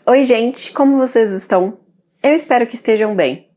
Oi gente, como vocês estão? Eu espero que estejam bem.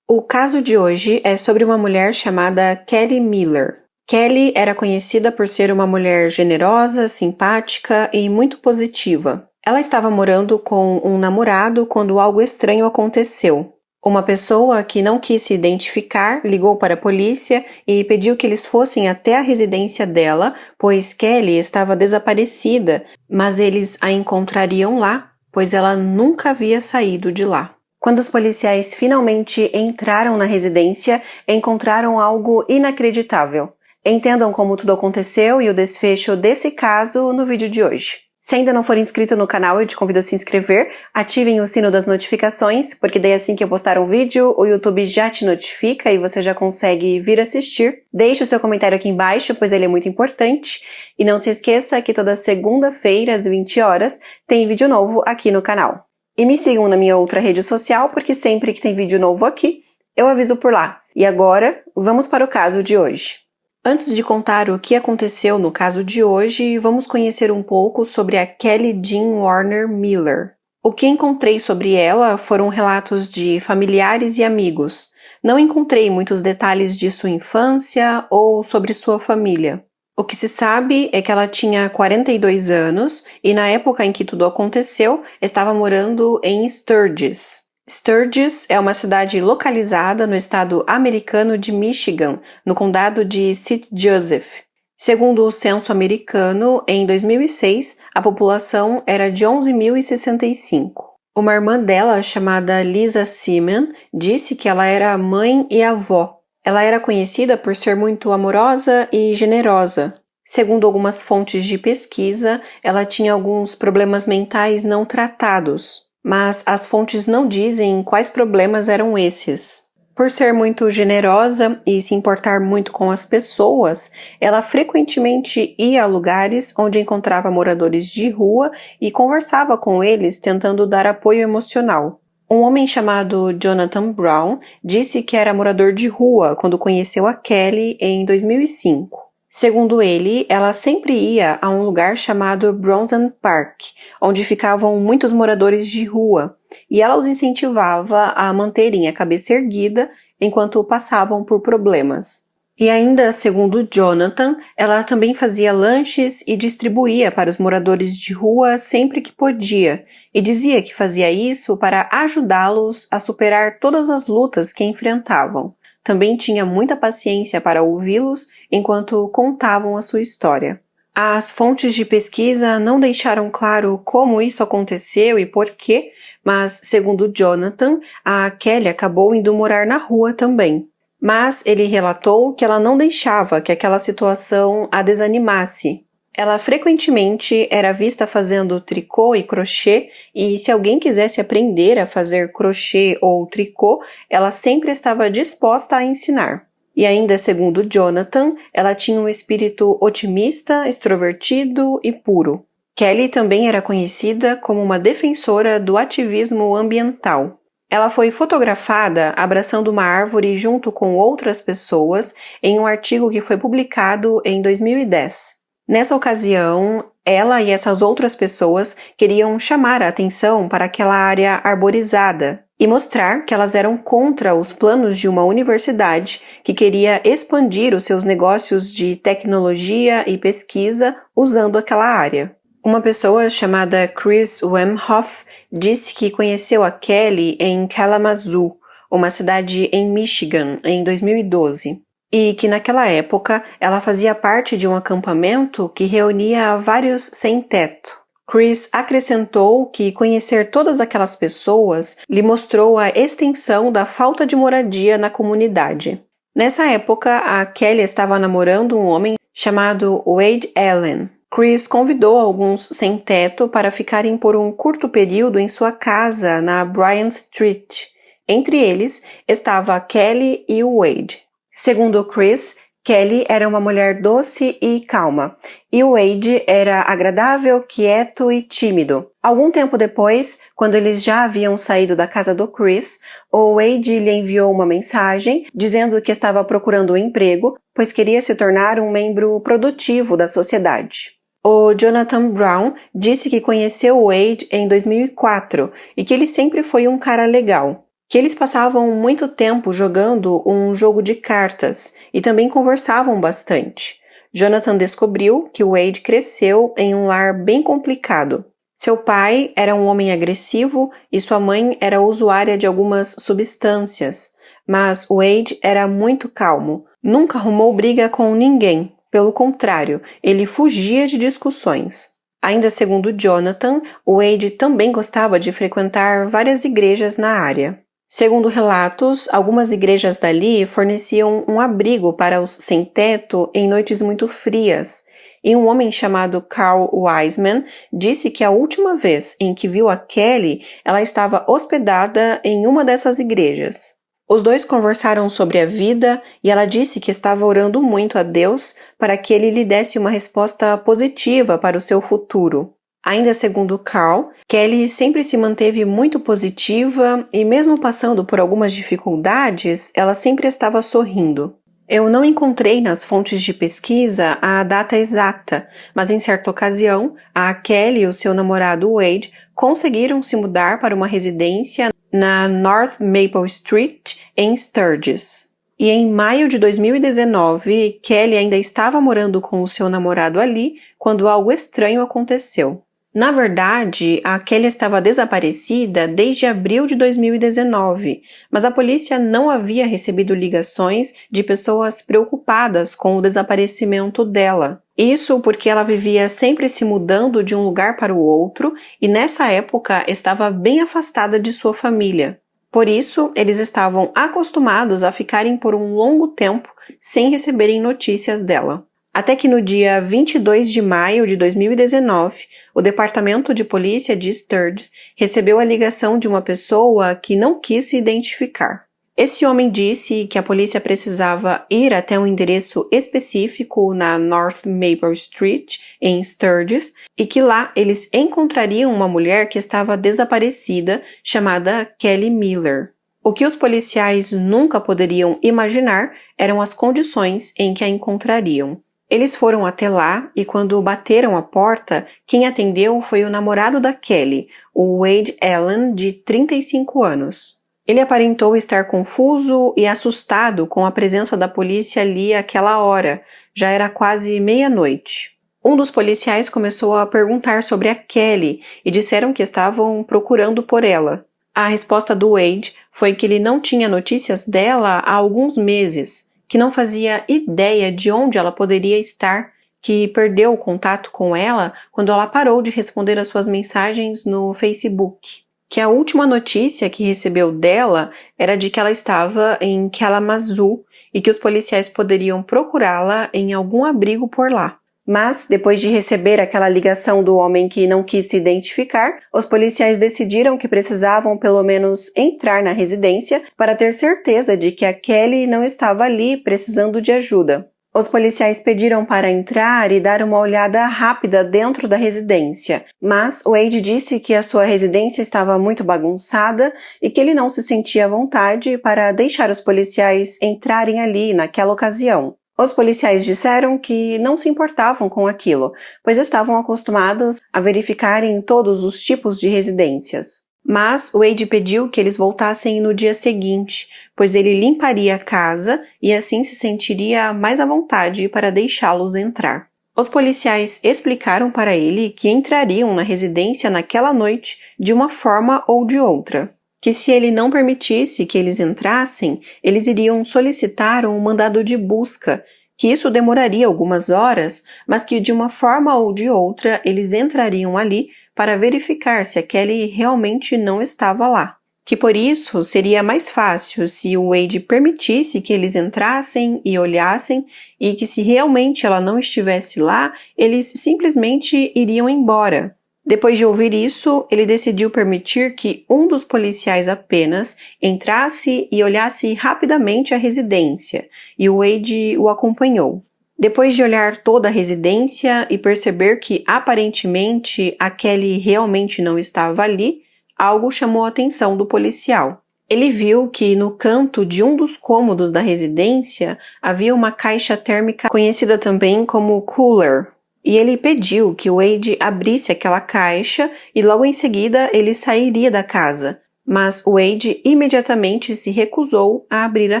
O caso de hoje é sobre uma mulher chamada Kelly Miller. Kelly era conhecida por ser uma mulher generosa, simpática e muito positiva. Ela estava morando com um namorado quando algo estranho aconteceu. Uma pessoa que não quis se identificar ligou para a polícia e pediu que eles fossem até a residência dela, pois Kelly estava desaparecida, mas eles a encontrariam lá, pois ela nunca havia saído de lá. Quando os policiais finalmente entraram na residência, encontraram algo inacreditável. Entendam como tudo aconteceu e o desfecho desse caso no vídeo de hoje. Se ainda não for inscrito no canal, eu te convido a se inscrever, ativem o sino das notificações, porque daí assim que eu postar um vídeo, o YouTube já te notifica e você já consegue vir assistir. Deixe o seu comentário aqui embaixo, pois ele é muito importante. E não se esqueça que toda segunda-feira, às 20 horas, tem vídeo novo aqui no canal. E me sigam na minha outra rede social, porque sempre que tem vídeo novo aqui, eu aviso por lá. E agora, vamos para o caso de hoje. Antes de contar o que aconteceu no caso de hoje, vamos conhecer um pouco sobre a Kelly Jean Warner Miller. O que encontrei sobre ela foram relatos de familiares e amigos. Não encontrei muitos detalhes de sua infância ou sobre sua família. O que se sabe é que ela tinha 42 anos e na época em que tudo aconteceu, estava morando em Sturgis. Sturgis é uma cidade localizada no estado americano de Michigan, no condado de St. Joseph. Segundo o censo americano, em 2006, a população era de 11.065. Uma irmã dela, chamada Lisa Seaman, disse que ela era mãe e avó. Ela era conhecida por ser muito amorosa e generosa. Segundo algumas fontes de pesquisa, ela tinha alguns problemas mentais não tratados. Mas as fontes não dizem quais problemas eram esses. Por ser muito generosa e se importar muito com as pessoas, ela frequentemente ia a lugares onde encontrava moradores de rua e conversava com eles tentando dar apoio emocional. Um homem chamado Jonathan Brown disse que era morador de rua quando conheceu a Kelly em 2005. Segundo ele, ela sempre ia a um lugar chamado Bronson Park, onde ficavam muitos moradores de rua, e ela os incentivava a manterem a cabeça erguida enquanto passavam por problemas. E ainda, segundo Jonathan, ela também fazia lanches e distribuía para os moradores de rua sempre que podia, e dizia que fazia isso para ajudá-los a superar todas as lutas que enfrentavam. Também tinha muita paciência para ouvi-los enquanto contavam a sua história. As fontes de pesquisa não deixaram claro como isso aconteceu e por quê, mas, segundo Jonathan, a Kelly acabou indo morar na rua também. Mas ele relatou que ela não deixava que aquela situação a desanimasse. Ela frequentemente era vista fazendo tricô e crochê, e se alguém quisesse aprender a fazer crochê ou tricô, ela sempre estava disposta a ensinar. E ainda segundo Jonathan, ela tinha um espírito otimista, extrovertido e puro. Kelly também era conhecida como uma defensora do ativismo ambiental. Ela foi fotografada abraçando uma árvore junto com outras pessoas em um artigo que foi publicado em 2010. Nessa ocasião, ela e essas outras pessoas queriam chamar a atenção para aquela área arborizada e mostrar que elas eram contra os planos de uma universidade que queria expandir os seus negócios de tecnologia e pesquisa usando aquela área. Uma pessoa chamada Chris Wemhoff disse que conheceu a Kelly em Kalamazoo, uma cidade em Michigan, em 2012. E que naquela época ela fazia parte de um acampamento que reunia vários sem-teto. Chris acrescentou que conhecer todas aquelas pessoas lhe mostrou a extensão da falta de moradia na comunidade. Nessa época, a Kelly estava namorando um homem chamado Wade Allen. Chris convidou alguns sem-teto para ficarem por um curto período em sua casa na Bryant Street. Entre eles estava a Kelly e o Wade. Segundo Chris, Kelly era uma mulher doce e calma, e o Wade era agradável, quieto e tímido. Algum tempo depois, quando eles já haviam saído da casa do Chris, o Wade lhe enviou uma mensagem dizendo que estava procurando um emprego, pois queria se tornar um membro produtivo da sociedade. O Jonathan Brown disse que conheceu Wade em 2004 e que ele sempre foi um cara legal, que eles passavam muito tempo jogando um jogo de cartas e também conversavam bastante. Jonathan descobriu que Wade cresceu em um lar bem complicado. Seu pai era um homem agressivo e sua mãe era usuária de algumas substâncias, mas Wade era muito calmo, nunca arrumou briga com ninguém. Pelo contrário, ele fugia de discussões. Ainda segundo Jonathan, Wade também gostava de frequentar várias igrejas na área. Segundo relatos, algumas igrejas dali forneciam um abrigo para os sem-teto em noites muito frias, e um homem chamado Carl Wiseman disse que a última vez em que viu a Kelly, ela estava hospedada em uma dessas igrejas. Os dois conversaram sobre a vida e ela disse que estava orando muito a Deus para que ele lhe desse uma resposta positiva para o seu futuro. Ainda segundo Carl, Kelly sempre se manteve muito positiva e mesmo passando por algumas dificuldades, ela sempre estava sorrindo. Eu não encontrei nas fontes de pesquisa a data exata, mas em certa ocasião, a Kelly e o seu namorado Wade conseguiram se mudar para uma residência na North Maple Street, em Sturgis. E em maio de 2019, Kelly ainda estava morando com o seu namorado ali quando algo estranho aconteceu. Na verdade, a Kelly estava desaparecida desde abril de 2019, mas a polícia não havia recebido ligações de pessoas preocupadas com o desaparecimento dela. Isso porque ela vivia sempre se mudando de um lugar para o outro e nessa época estava bem afastada de sua família. Por isso, eles estavam acostumados a ficarem por um longo tempo sem receberem notícias dela. Até que no dia 22 de maio de 2019, o Departamento de Polícia de Sturgis recebeu a ligação de uma pessoa que não quis se identificar. Esse homem disse que a polícia precisava ir até um endereço específico na North Maple Street, em Sturgis, e que lá eles encontrariam uma mulher que estava desaparecida, chamada Kelly Miller. O que os policiais nunca poderiam imaginar eram as condições em que a encontrariam. Eles foram até lá e quando bateram a porta, quem atendeu foi o namorado da Kelly, o Wade Allen, de 35 anos. Ele aparentou estar confuso e assustado com a presença da polícia ali àquela hora, já era quase meia-noite. Um dos policiais começou a perguntar sobre a Kelly e disseram que estavam procurando por ela. A resposta do Wade foi que ele não tinha notícias dela há alguns meses, que não fazia ideia de onde ela poderia estar, que perdeu o contato com ela quando ela parou de responder às suas mensagens no Facebook, que a última notícia que recebeu dela era de que ela estava em Kalamazoo e que os policiais poderiam procurá-la em algum abrigo por lá. Mas, depois de receber aquela ligação do homem que não quis se identificar, os policiais decidiram que precisavam pelo menos entrar na residência para ter certeza de que a Kelly não estava ali precisando de ajuda. Os policiais pediram para entrar e dar uma olhada rápida dentro da residência, mas Wade disse que a sua residência estava muito bagunçada e que ele não se sentia à vontade para deixar os policiais entrarem ali naquela ocasião. Os policiais disseram que não se importavam com aquilo, pois estavam acostumados a verificarem todos os tipos de residências. Mas Wade pediu que eles voltassem no dia seguinte, pois ele limparia a casa e assim se sentiria mais à vontade para deixá-los entrar. Os policiais explicaram para ele que entrariam na residência naquela noite de uma forma ou de outra, que se ele não permitisse que eles entrassem, eles iriam solicitar um mandado de busca, que isso demoraria algumas horas, mas que de uma forma ou de outra eles entrariam ali para verificar se a Kelly realmente não estava lá. Que por isso seria mais fácil se o Wade permitisse que eles entrassem e olhassem e que se realmente ela não estivesse lá, eles simplesmente iriam embora. Depois de ouvir isso, ele decidiu permitir que um dos policiais apenas entrasse e olhasse rapidamente a residência, e o Wade o acompanhou. Depois de olhar toda a residência e perceber que aparentemente a Kelly realmente não estava ali, algo chamou a atenção do policial. Ele viu que no canto de um dos cômodos da residência havia uma caixa térmica conhecida também como cooler. e ele pediu que o Wade abrisse aquela caixa e logo em seguida ele sairia da casa, mas o Wade imediatamente se recusou a abrir a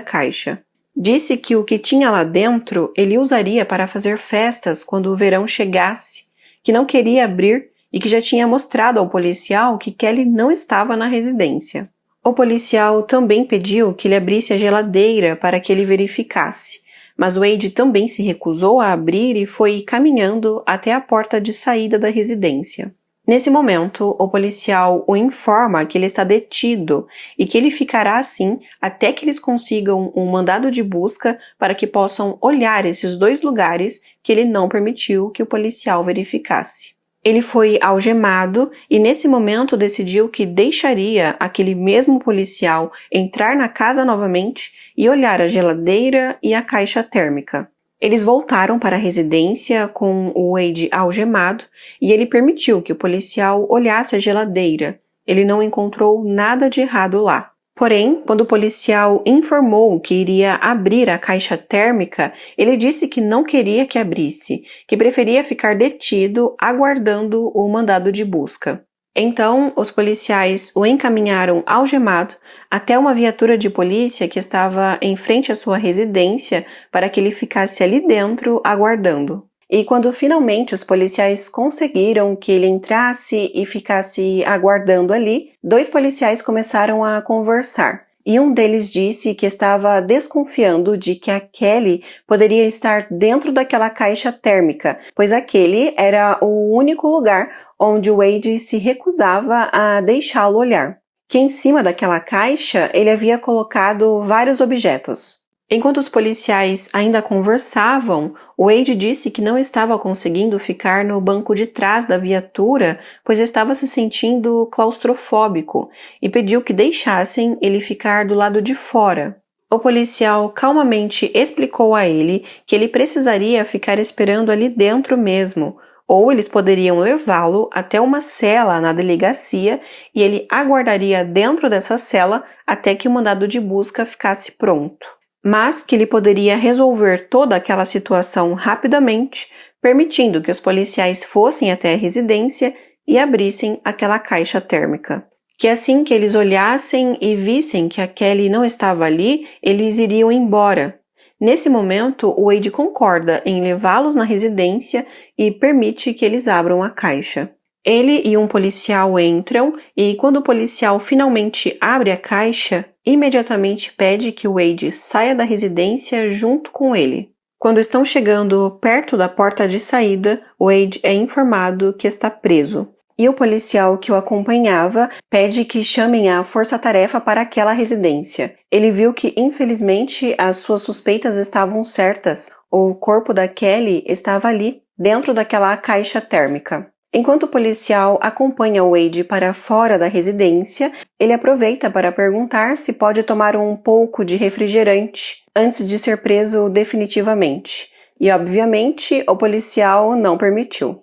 caixa. Disse que o que tinha lá dentro ele usaria para fazer festas quando o verão chegasse, que não queria abrir e que já tinha mostrado ao policial que Kelly não estava na residência. O policial também pediu que ele abrisse a geladeira para que ele verificasse, mas Wade também se recusou a abrir e foi caminhando até a porta de saída da residência. Nesse momento, o policial o informa que ele está detido e que ele ficará assim até que eles consigam um mandado de busca para que possam olhar esses dois lugares que ele não permitiu que o policial verificasse. Ele foi algemado e nesse momento decidiu que deixaria aquele mesmo policial entrar na casa novamente e olhar a geladeira e a caixa térmica. Eles voltaram para a residência com o Wade algemado e ele permitiu que o policial olhasse a geladeira. Ele não encontrou nada de errado lá. Porém, quando o policial informou que iria abrir a caixa térmica, ele disse que não queria que abrisse, que preferia ficar detido aguardando o mandado de busca. Então, os policiais o encaminharam algemado até uma viatura de polícia que estava em frente à sua residência para que ele ficasse ali dentro aguardando. E quando finalmente os policiais conseguiram que ele entrasse e ficasse aguardando ali, dois policiais começaram a conversar. E um deles disse que estava desconfiando de que a Kelly poderia estar dentro daquela caixa térmica, pois aquele era o único lugar onde o Wade se recusava a deixá-lo olhar. Que em cima daquela caixa ele havia colocado vários objetos. Enquanto os policiais ainda conversavam, Wade disse que não estava conseguindo ficar no banco de trás da viatura, pois estava se sentindo claustrofóbico, e pediu que deixassem ele ficar do lado de fora. O policial calmamente explicou a ele que ele precisaria ficar esperando ali dentro mesmo, ou eles poderiam levá-lo até uma cela na delegacia e ele aguardaria dentro dessa cela até que o mandado de busca ficasse pronto. Mas que ele poderia resolver toda aquela situação rapidamente, permitindo que os policiais fossem até a residência e abrissem aquela caixa térmica. Que assim que eles olhassem e vissem que a Kelly não estava ali, eles iriam embora. Nesse momento, o Wade concorda em levá-los na residência e permite que eles abram a caixa. Ele e um policial entram e quando o policial finalmente abre a caixa, imediatamente pede que o Wade saia da residência junto com ele. Quando estão chegando perto da porta de saída, Wade é informado que está preso. E o policial que o acompanhava pede que chamem a força-tarefa para aquela residência. Ele viu que, infelizmente, as suas suspeitas estavam certas. O corpo da Kelly estava ali, dentro daquela caixa térmica. Enquanto o policial acompanha Wade para fora da residência, ele aproveita para perguntar se pode tomar um pouco de refrigerante antes de ser preso definitivamente. E, obviamente, o policial não permitiu.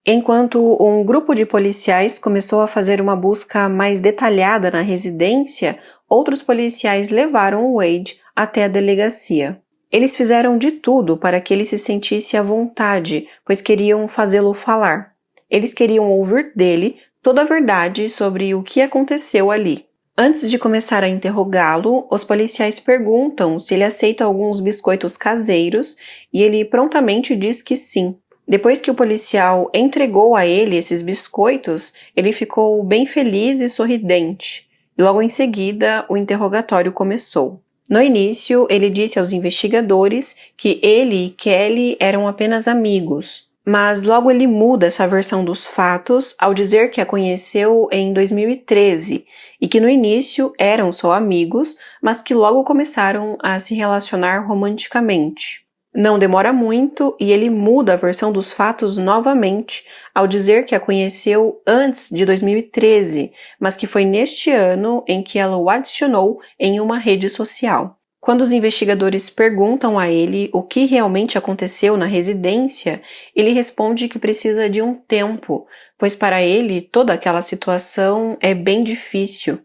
Enquanto um grupo de policiais começou a fazer uma busca mais detalhada na residência, outros policiais levaram o Wade até a delegacia. Eles fizeram de tudo para que ele se sentisse à vontade, pois queriam fazê-lo falar. Eles queriam ouvir dele toda a verdade sobre o que aconteceu ali. Antes de começar a interrogá-lo, os policiais perguntam se ele aceita alguns biscoitos caseiros e ele prontamente diz que sim. Depois que o policial entregou a ele esses biscoitos, ele ficou bem feliz e sorridente. E logo em seguida, o interrogatório começou. No início, ele disse aos investigadores que ele e Kelly eram apenas amigos. Mas logo ele muda essa versão dos fatos ao dizer que a conheceu em 2013 e que no início eram só amigos, mas que logo começaram a se relacionar romanticamente. Não demora muito e ele muda a versão dos fatos novamente ao dizer que a conheceu antes de 2013, mas que foi neste ano em que ela o adicionou em uma rede social. Quando os investigadores perguntam a ele o que realmente aconteceu na residência, ele responde que precisa de um tempo, pois para ele toda aquela situação é bem difícil.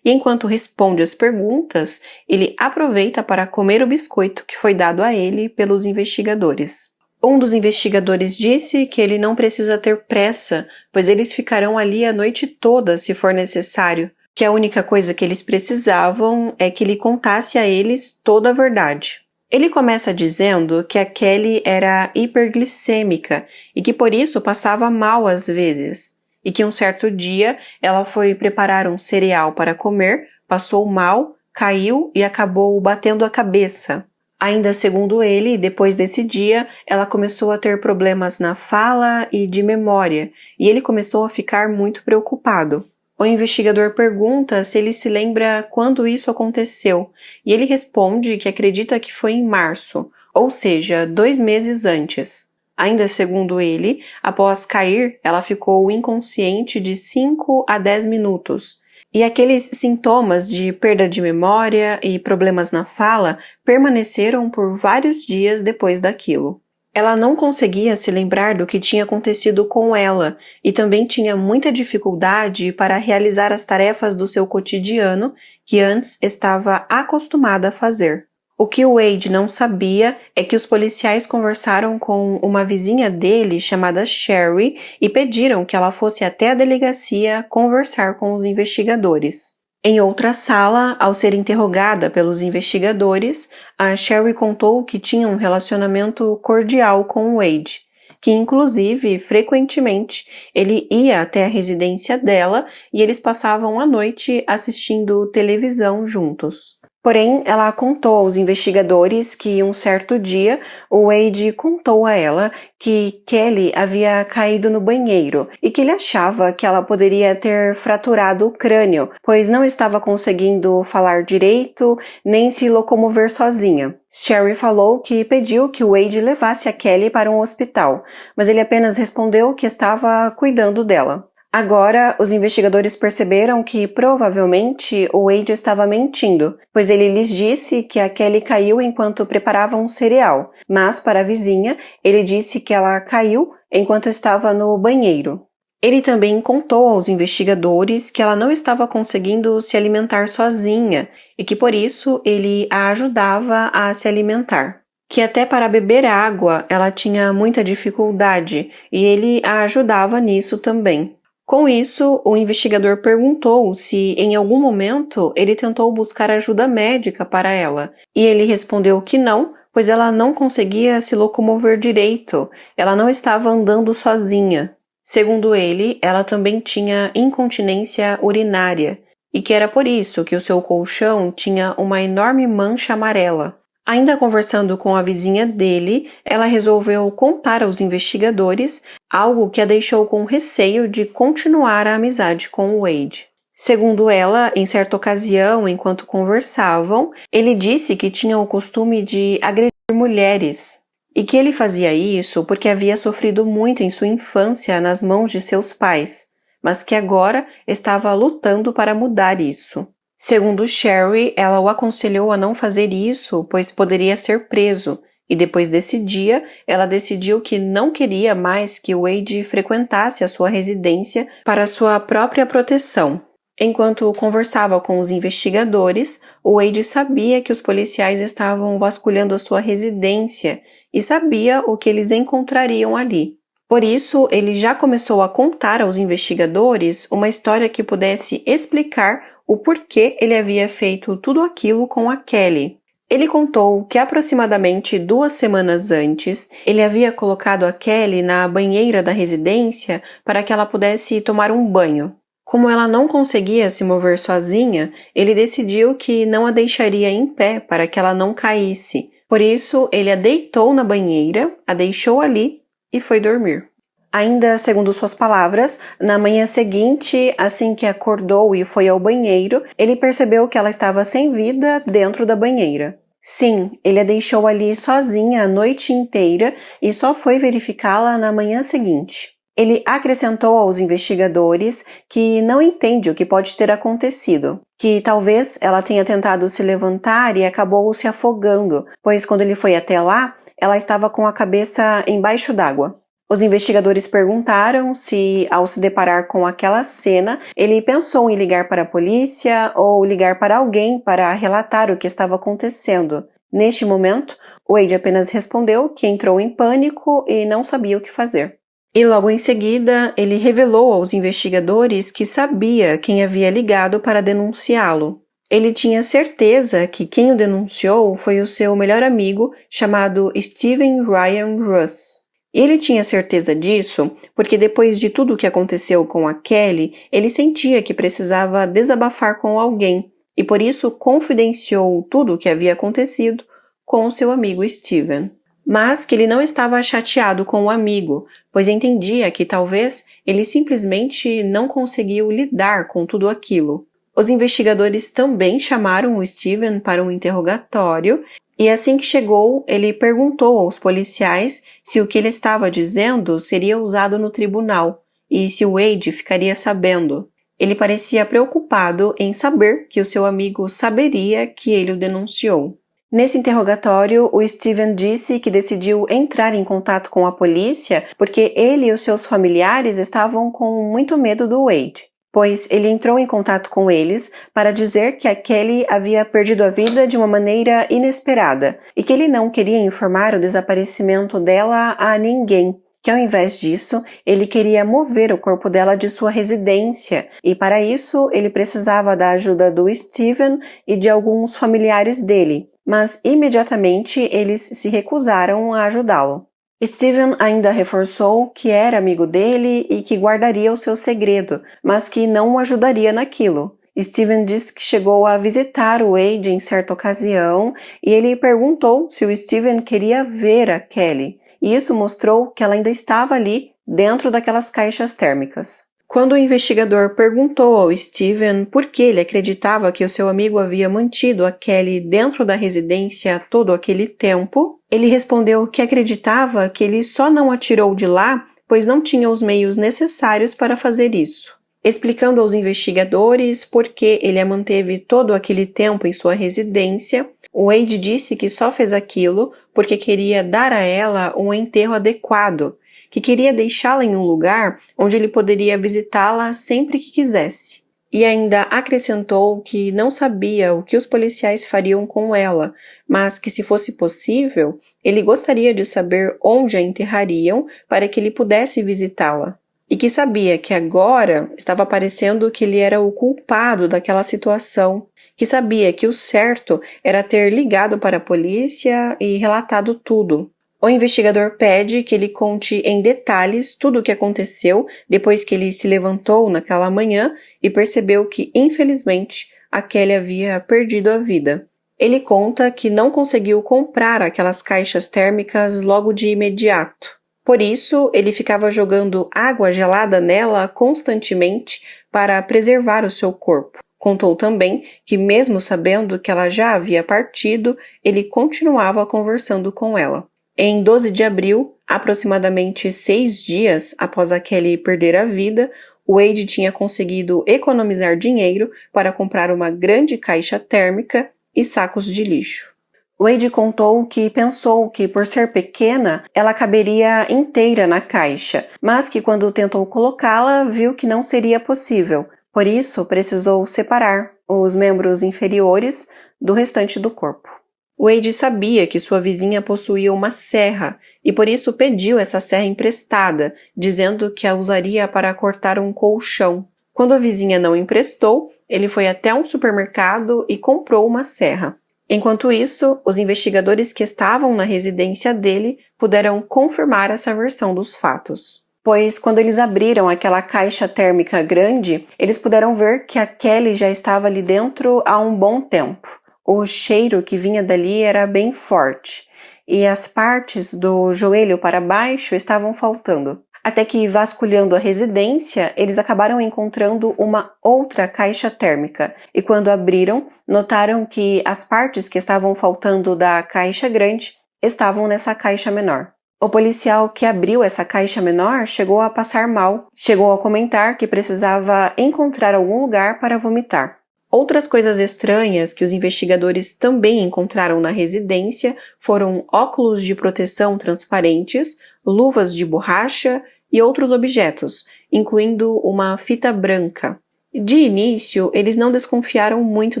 E enquanto responde as perguntas, ele aproveita para comer o biscoito que foi dado a ele pelos investigadores. Um dos investigadores disse que ele não precisa ter pressa, pois eles ficarão ali a noite toda se for necessário, que a única coisa que eles precisavam é que ele contasse a eles toda a verdade. Ele começa dizendo que a Kelly era hiperglicêmica e que por isso passava mal às vezes, e que um certo dia ela foi preparar um cereal para comer, passou mal, caiu e acabou batendo a cabeça. Ainda segundo ele, depois desse dia, ela começou a ter problemas na fala e de memória, e ele começou a ficar muito preocupado. O investigador pergunta se ele se lembra quando isso aconteceu, e ele responde que acredita que foi em março, ou seja, 2 meses antes. Ainda segundo ele, após cair, ela ficou inconsciente de 5 a 10 minutos. E aqueles sintomas de perda de memória e problemas na fala permaneceram por vários dias depois daquilo. Ela não conseguia se lembrar do que tinha acontecido com ela e também tinha muita dificuldade para realizar as tarefas do seu cotidiano que antes estava acostumada a fazer. O que o Wade não sabia é que os policiais conversaram com uma vizinha dele chamada Sherry e pediram que ela fosse até a delegacia conversar com os investigadores. Em outra sala, ao ser interrogada pelos investigadores, a Sherry contou que tinha um relacionamento cordial com o Wade, que inclusive, frequentemente, ele ia até a residência dela e eles passavam a noite assistindo televisão juntos. Porém, ela contou aos investigadores que um certo dia o Wade contou a ela que Kelly havia caído no banheiro e que ele achava que ela poderia ter fraturado o crânio, pois não estava conseguindo falar direito nem se locomover sozinha. Sherry falou que pediu que o Wade levasse a Kelly para um hospital, mas ele apenas respondeu que estava cuidando dela. Agora, os investigadores perceberam que provavelmente o Wade estava mentindo, pois ele lhes disse que a Kelly caiu enquanto preparava um cereal, mas para a vizinha, ele disse que ela caiu enquanto estava no banheiro. Ele também contou aos investigadores que ela não estava conseguindo se alimentar sozinha e que por isso ele a ajudava a se alimentar. Que até para beber água ela tinha muita dificuldade e ele a ajudava nisso também. Com isso, o investigador perguntou se em algum momento ele tentou buscar ajuda médica para ela, e ele respondeu que não, pois ela não conseguia se locomover direito, ela não estava andando sozinha. Segundo ele, ela também tinha incontinência urinária, e que era por isso que o seu colchão tinha uma enorme mancha amarela. Ainda conversando com a vizinha dele, ela resolveu contar aos investigadores algo que a deixou com receio de continuar a amizade com o Wade. Segundo ela, em certa ocasião, enquanto conversavam, ele disse que tinha o costume de agredir mulheres e que ele fazia isso porque havia sofrido muito em sua infância nas mãos de seus pais, mas que agora estava lutando para mudar isso. Segundo Sherry, ela o aconselhou a não fazer isso, pois poderia ser preso, e depois desse dia, ela decidiu que não queria mais que Wade frequentasse a sua residência para sua própria proteção. Enquanto conversava com os investigadores, Wade sabia que os policiais estavam vasculhando a sua residência e sabia o que eles encontrariam ali. Por isso, ele já começou a contar aos investigadores uma história que pudesse explicar o porquê ele havia feito tudo aquilo com a Kelly. Ele contou que aproximadamente 2 semanas antes, ele havia colocado a Kelly na banheira da residência para que ela pudesse tomar um banho. Como ela não conseguia se mover sozinha, ele decidiu que não a deixaria em pé para que ela não caísse. Por isso, ele a deitou na banheira, a deixou ali e foi dormir. Ainda segundo suas palavras, na manhã seguinte, assim que acordou e foi ao banheiro, ele percebeu que ela estava sem vida dentro da banheira. Sim, ele a deixou ali sozinha a noite inteira e só foi verificá-la na manhã seguinte. Ele acrescentou aos investigadores que não entende o que pode ter acontecido, que talvez ela tenha tentado se levantar e acabou se afogando, pois quando ele foi até lá, ela estava com a cabeça embaixo d'água. Os investigadores perguntaram se, ao se deparar com aquela cena, ele pensou em ligar para a polícia ou ligar para alguém para relatar o que estava acontecendo. Neste momento, Wade apenas respondeu que entrou em pânico e não sabia o que fazer. E logo em seguida, ele revelou aos investigadores que sabia quem havia ligado para denunciá-lo. Ele tinha certeza que quem o denunciou foi o seu melhor amigo, chamado Steven Ryan Russ. E ele tinha certeza disso porque depois de tudo o que aconteceu com a Kelly, ele sentia que precisava desabafar com alguém e por isso confidenciou tudo o que havia acontecido com o seu amigo Steven. Mas que ele não estava chateado com o amigo, pois entendia que talvez ele simplesmente não conseguiu lidar com tudo aquilo. Os investigadores também chamaram o Steven para um interrogatório e assim que chegou, ele perguntou aos policiais se o que ele estava dizendo seria usado no tribunal e se Wade ficaria sabendo. Ele parecia preocupado em saber que o seu amigo saberia que ele o denunciou. Nesse interrogatório, o Steven disse que decidiu entrar em contato com a polícia porque ele e os seus familiares estavam com muito medo do Wade, pois ele entrou em contato com eles para dizer que a Kelly havia perdido a vida de uma maneira inesperada e que ele não queria informar o desaparecimento dela a ninguém, que ao invés disso, ele queria mover o corpo dela de sua residência e para isso ele precisava da ajuda do Steven e de alguns familiares dele, mas imediatamente eles se recusaram a ajudá-lo. Steven ainda reforçou que era amigo dele e que guardaria o seu segredo, mas que não o ajudaria naquilo. Steven disse que chegou a visitar o Wade em certa ocasião e ele perguntou se o Steven queria ver a Kelly, e isso mostrou que ela ainda estava ali dentro daquelas caixas térmicas. Quando o investigador perguntou ao Steven por que ele acreditava que o seu amigo havia mantido a Kelly dentro da residência todo aquele tempo, ele respondeu que acreditava que ele só não a tirou de lá pois não tinha os meios necessários para fazer isso. Explicando aos investigadores por que ele a manteve todo aquele tempo em sua residência, Wade disse que só fez aquilo porque queria dar a ela um enterro adequado, que queria deixá-la em um lugar onde ele poderia visitá-la sempre que quisesse. E ainda acrescentou que não sabia o que os policiais fariam com ela, mas que se fosse possível, ele gostaria de saber onde a enterrariam para que ele pudesse visitá-la. E que sabia que agora estava parecendo que ele era o culpado daquela situação, que sabia que o certo era ter ligado para a polícia e relatado tudo. O investigador pede que ele conte em detalhes tudo o que aconteceu depois que ele se levantou naquela manhã e percebeu que, infelizmente, a Kelly havia perdido a vida. Ele conta que não conseguiu comprar aquelas caixas térmicas logo de imediato. Por isso, ele ficava jogando água gelada nela constantemente para preservar o seu corpo. Contou também que, mesmo sabendo que ela já havia partido, ele continuava conversando com ela. Em 12 de abril, aproximadamente 6 dias após a Kelly perder a vida, Wade tinha conseguido economizar dinheiro para comprar uma grande caixa térmica e sacos de lixo. Wade contou que pensou que, por ser pequena, ela caberia inteira na caixa, mas que quando tentou colocá-la, viu que não seria possível. Por isso, precisou separar os membros inferiores do restante do corpo. Wade sabia que sua vizinha possuía uma serra e por isso pediu essa serra emprestada, dizendo que a usaria para cortar um colchão. Quando a vizinha não emprestou, ele foi até um supermercado e comprou uma serra. Enquanto isso, os investigadores que estavam na residência dele puderam confirmar essa versão dos fatos. Pois quando eles abriram aquela caixa térmica grande, eles puderam ver que a Kelly já estava ali dentro há um bom tempo. O cheiro que vinha dali era bem forte, e as partes do joelho para baixo estavam faltando. Até que, vasculhando a residência, eles acabaram encontrando uma outra caixa térmica, e quando abriram, notaram que as partes que estavam faltando da caixa grande estavam nessa caixa menor. O policial que abriu essa caixa menor chegou a passar mal, chegou a comentar que precisava encontrar algum lugar para vomitar. Outras coisas estranhas que os investigadores também encontraram na residência foram óculos de proteção transparentes, luvas de borracha e outros objetos, incluindo uma fita branca. De início, eles não desconfiaram muito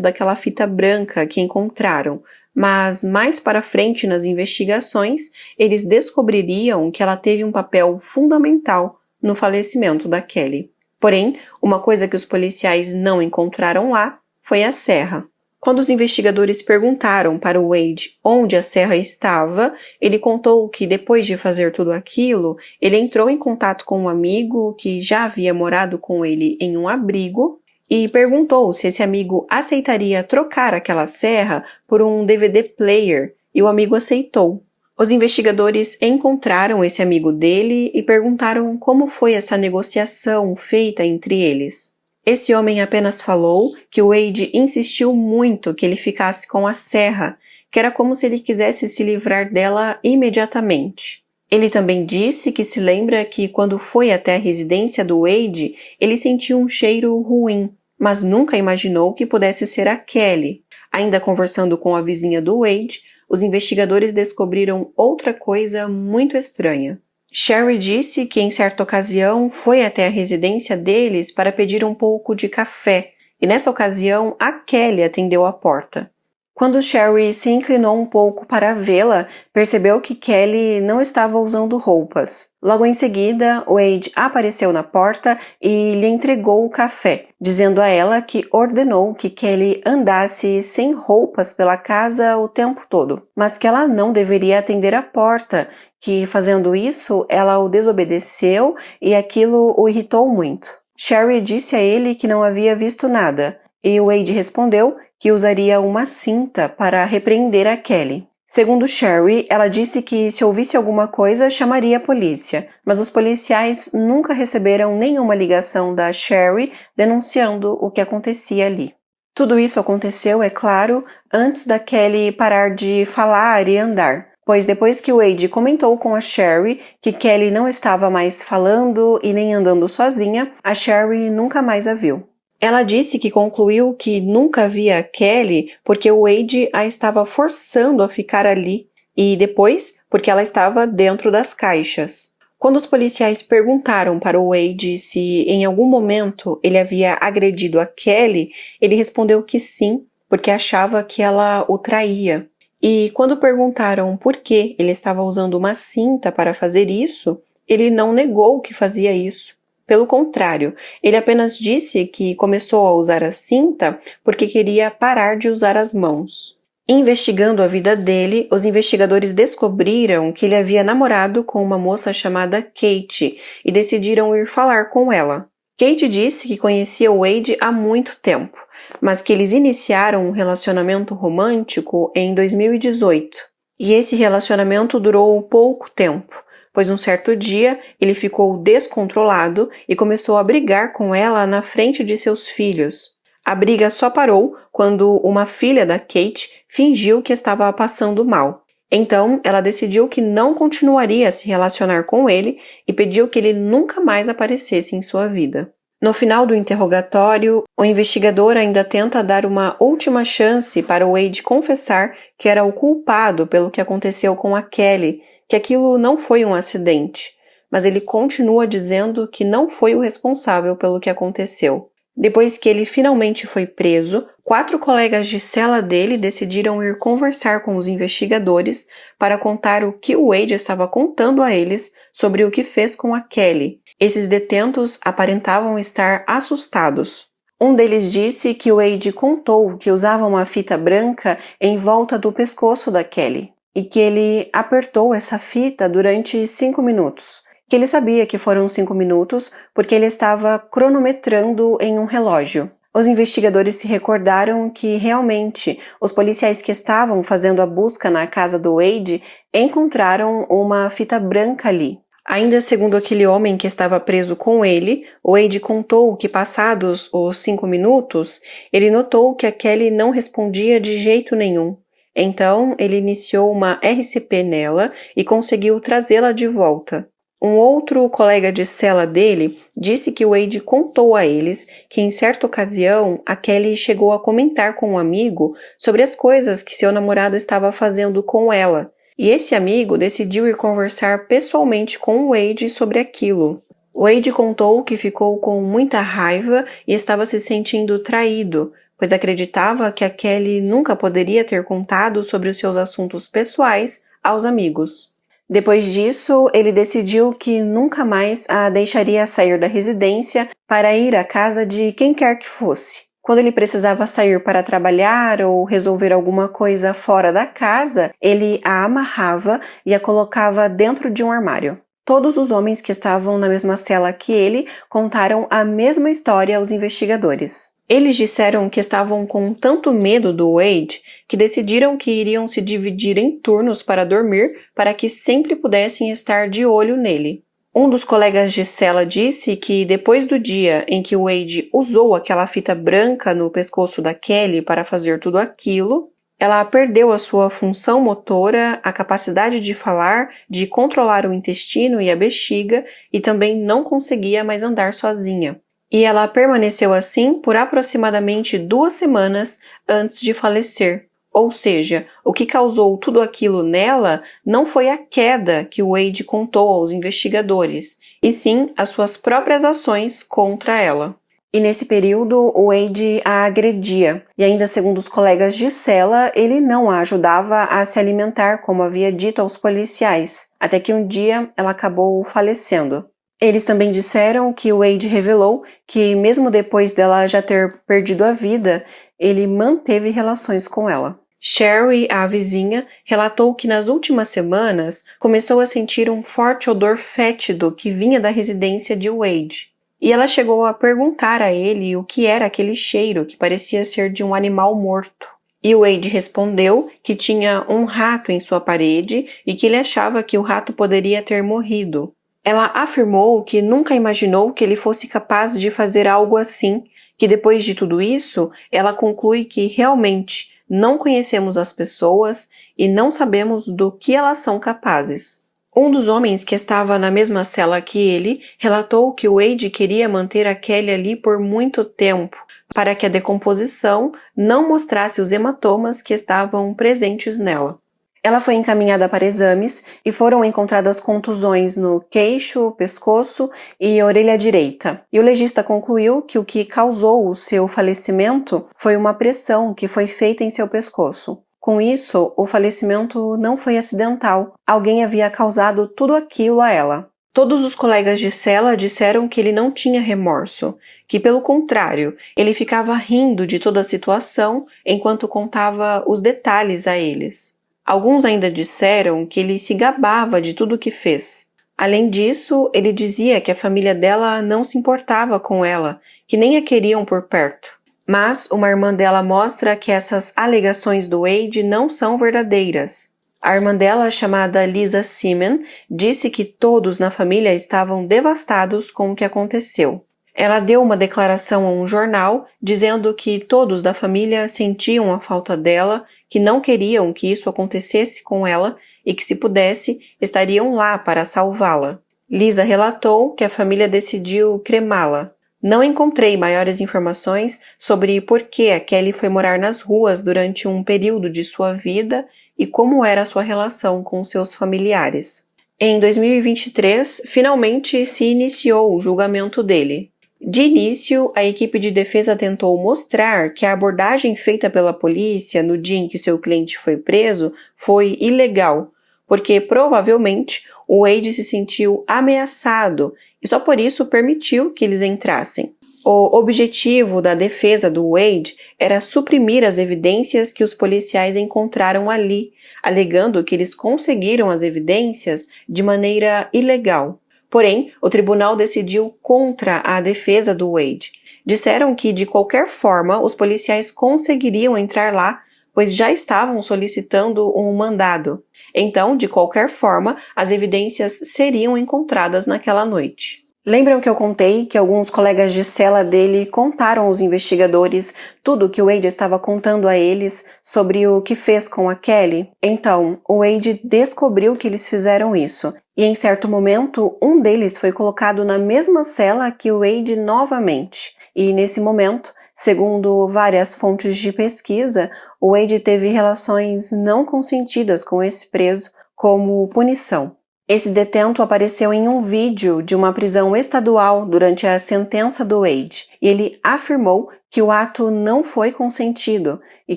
daquela fita branca que encontraram, mas mais para frente nas investigações, eles descobririam que ela teve um papel fundamental no falecimento da Kelly. Porém, uma coisa que os policiais não encontraram lá foi a serra. Quando os investigadores perguntaram para o Wade onde a serra estava, ele contou que depois de fazer tudo aquilo, ele entrou em contato com um amigo que já havia morado com ele em um abrigo e perguntou se esse amigo aceitaria trocar aquela serra por um DVD player, e o amigo aceitou. Os investigadores encontraram esse amigo dele e perguntaram como foi essa negociação feita entre eles. Esse homem apenas falou que o Wade insistiu muito que ele ficasse com a serra, que era como se ele quisesse se livrar dela imediatamente. Ele também disse que se lembra que quando foi até a residência do Wade, ele sentiu um cheiro ruim, mas nunca imaginou que pudesse ser a Kelly. Ainda conversando com a vizinha do Wade, os investigadores descobriram outra coisa muito estranha. Sherry disse que em certa ocasião foi até a residência deles para pedir um pouco de café, e nessa ocasião a Kelly atendeu a porta. Quando Sherry se inclinou um pouco para vê-la, percebeu que Kelly não estava usando roupas. Logo em seguida, Wade apareceu na porta e lhe entregou o café, dizendo a ela que ordenou que Kelly andasse sem roupas pela casa o tempo todo, mas que ela não deveria atender a porta, que fazendo isso ela o desobedeceu e aquilo o irritou muito. Sherry disse a ele que não havia visto nada, e Wade respondeu que usaria uma cinta para repreender a Kelly. Segundo Sherry, ela disse que se ouvisse alguma coisa chamaria a polícia, mas os policiais nunca receberam nenhuma ligação da Sherry denunciando o que acontecia ali. Tudo isso aconteceu, é claro, antes da Kelly parar de falar e andar, pois depois que Wade comentou com a Sherry que Kelly não estava mais falando e nem andando sozinha, a Sherry nunca mais a viu. Ela disse que concluiu que nunca via a Kelly porque o Wade a estava forçando a ficar ali e depois porque ela estava dentro das caixas. Quando os policiais perguntaram para o Wade se em algum momento ele havia agredido a Kelly, ele respondeu que sim, porque achava que ela o traía. E quando perguntaram por que ele estava usando uma cinta para fazer isso, ele não negou que fazia isso. Pelo contrário, ele apenas disse que começou a usar a cinta porque queria parar de usar as mãos. Investigando a vida dele, os investigadores descobriram que ele havia namorado com uma moça chamada Kate e decidiram ir falar com ela. Kate disse que conhecia Wade há muito tempo, mas que eles iniciaram um relacionamento romântico em 2018. E esse relacionamento durou pouco tempo, pois um certo dia ele ficou descontrolado e começou a brigar com ela na frente de seus filhos. A briga só parou quando uma filha da Kate fingiu que estava passando mal. Então, ela decidiu que não continuaria a se relacionar com ele e pediu que ele nunca mais aparecesse em sua vida. No final do interrogatório, o investigador ainda tenta dar uma última chance para o Wade confessar que era o culpado pelo que aconteceu com a Kelly, que aquilo não foi um acidente, mas ele continua dizendo que não foi o responsável pelo que aconteceu. Depois que ele finalmente foi preso, 4 colegas de cela dele decidiram ir conversar com os investigadores para contar o que o Wade estava contando a eles sobre o que fez com a Kelly. Esses detentos aparentavam estar assustados. Um deles disse que o Wade contou que usava uma fita branca em volta do pescoço da Kelly e que ele apertou essa fita durante 5 minutos. Que ele sabia que foram 5 minutos porque ele estava cronometrando em um relógio. Os investigadores se recordaram que, realmente, os policiais que estavam fazendo a busca na casa do Wade encontraram uma fita branca ali. Ainda segundo aquele homem que estava preso com ele, o Wade contou que, passados os 5 minutos, ele notou que a Kelly não respondia de jeito nenhum. Então, ele iniciou uma RCP nela e conseguiu trazê-la de volta. Um outro colega de cela dele disse que Wade contou a eles que em certa ocasião a Kelly chegou a comentar com um amigo sobre as coisas que seu namorado estava fazendo com ela, e esse amigo decidiu ir conversar pessoalmente com Wade sobre aquilo. Wade contou que ficou com muita raiva e estava se sentindo traído, pois acreditava que a Kelly nunca poderia ter contado sobre os seus assuntos pessoais aos amigos. Depois disso, ele decidiu que nunca mais a deixaria sair da residência para ir à casa de quem quer que fosse. Quando ele precisava sair para trabalhar ou resolver alguma coisa fora da casa, ele a amarrava e a colocava dentro de um armário. Todos os homens que estavam na mesma cela que ele contaram a mesma história aos investigadores. Eles disseram que estavam com tanto medo do Wade que decidiram que iriam se dividir em turnos para dormir para que sempre pudessem estar de olho nele. Um dos colegas de cela disse que depois do dia em que o Wade usou aquela fita branca no pescoço da Kelly para fazer tudo aquilo, ela perdeu a sua função motora, a capacidade de falar, de controlar o intestino e a bexiga e também não conseguia mais andar sozinha. E ela permaneceu assim por aproximadamente 2 semanas antes de falecer. Ou seja, o que causou tudo aquilo nela não foi a queda que o Wade contou aos investigadores, e sim as suas próprias ações contra ela. E nesse período, o Wade a agredia, e ainda segundo os colegas de cela, ele não a ajudava a se alimentar como havia dito aos policiais, até que um dia ela acabou falecendo. Eles também disseram que o Wade revelou que, mesmo depois dela já ter perdido a vida, ele manteve relações com ela. Sherry, a vizinha, relatou que nas últimas semanas começou a sentir um forte odor fétido que vinha da residência de Wade. E ela chegou a perguntar a ele o que era aquele cheiro que parecia ser de um animal morto. E o Wade respondeu que tinha um rato em sua parede e que ele achava que o rato poderia ter morrido. Ela afirmou que nunca imaginou que ele fosse capaz de fazer algo assim, que depois de tudo isso, ela conclui que realmente não conhecemos as pessoas e não sabemos do que elas são capazes. Um dos homens que estava na mesma cela que ele relatou que o Wade queria manter a Kelly ali por muito tempo, para que a decomposição não mostrasse os hematomas que estavam presentes nela. Ela foi encaminhada para exames e foram encontradas contusões no queixo, pescoço e orelha direita. E o legista concluiu que o que causou o seu falecimento foi uma pressão que foi feita em seu pescoço. Com isso, o falecimento não foi acidental. Alguém havia causado tudo aquilo a ela. Todos os colegas de cela disseram que ele não tinha remorso, que pelo contrário, ele ficava rindo de toda a situação enquanto contava os detalhes a eles. Alguns ainda disseram que ele se gabava de tudo o que fez. Além disso, ele dizia que a família dela não se importava com ela, que nem a queriam por perto. Mas uma irmã dela mostra que essas alegações do Wade não são verdadeiras. A irmã dela, chamada Lisa Seaman, disse que todos na família estavam devastados com o que aconteceu. Ela deu uma declaração a um jornal dizendo que todos da família sentiam a falta dela, que não queriam que isso acontecesse com ela e que, se pudesse, estariam lá para salvá-la. Lisa relatou que a família decidiu cremá-la. Não encontrei maiores informações sobre por que a Kelly foi morar nas ruas durante um período de sua vida e como era a sua relação com seus familiares. Em 2023, finalmente se iniciou o julgamento dele. De início, a equipe de defesa tentou mostrar que a abordagem feita pela polícia no dia em que seu cliente foi preso foi ilegal, porque provavelmente o Wade se sentiu ameaçado e só por isso permitiu que eles entrassem. O objetivo da defesa do Wade era suprimir as evidências que os policiais encontraram ali, alegando que eles conseguiram as evidências de maneira ilegal. Porém, o tribunal decidiu contra a defesa do Wade. Disseram que, de qualquer forma, os policiais conseguiriam entrar lá, pois já estavam solicitando um mandado. Então, de qualquer forma, as evidências seriam encontradas naquela noite. Lembram que eu contei que alguns colegas de cela dele contaram aos investigadores tudo o que o Wade estava contando a eles sobre o que fez com a Kelly? Então, o Wade descobriu que eles fizeram isso. E em certo momento, um deles foi colocado na mesma cela que o Wade novamente. E nesse momento, segundo várias fontes de pesquisa, o Wade teve relações não consentidas com esse preso como punição. Esse detento apareceu em um vídeo de uma prisão estadual durante a sentença do Wade, e ele afirmou que o ato não foi consentido e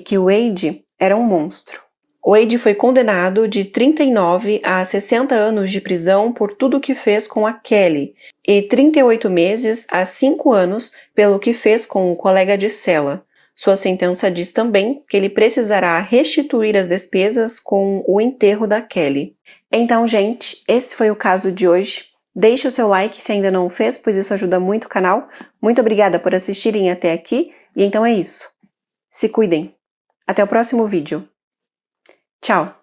que o Wade era um monstro. O Wade foi condenado de 39 a 60 anos de prisão por tudo o que fez com a Kelly e 38 meses a 5 anos pelo que fez com o colega de cela. Sua sentença diz também que ele precisará restituir as despesas com o enterro da Kelly. Então, gente, esse foi o caso de hoje. Deixe o seu like se ainda não o fez, pois isso ajuda muito o canal. Muito obrigada por assistirem até aqui. E então é isso. Se cuidem. Até o próximo vídeo. Tchau!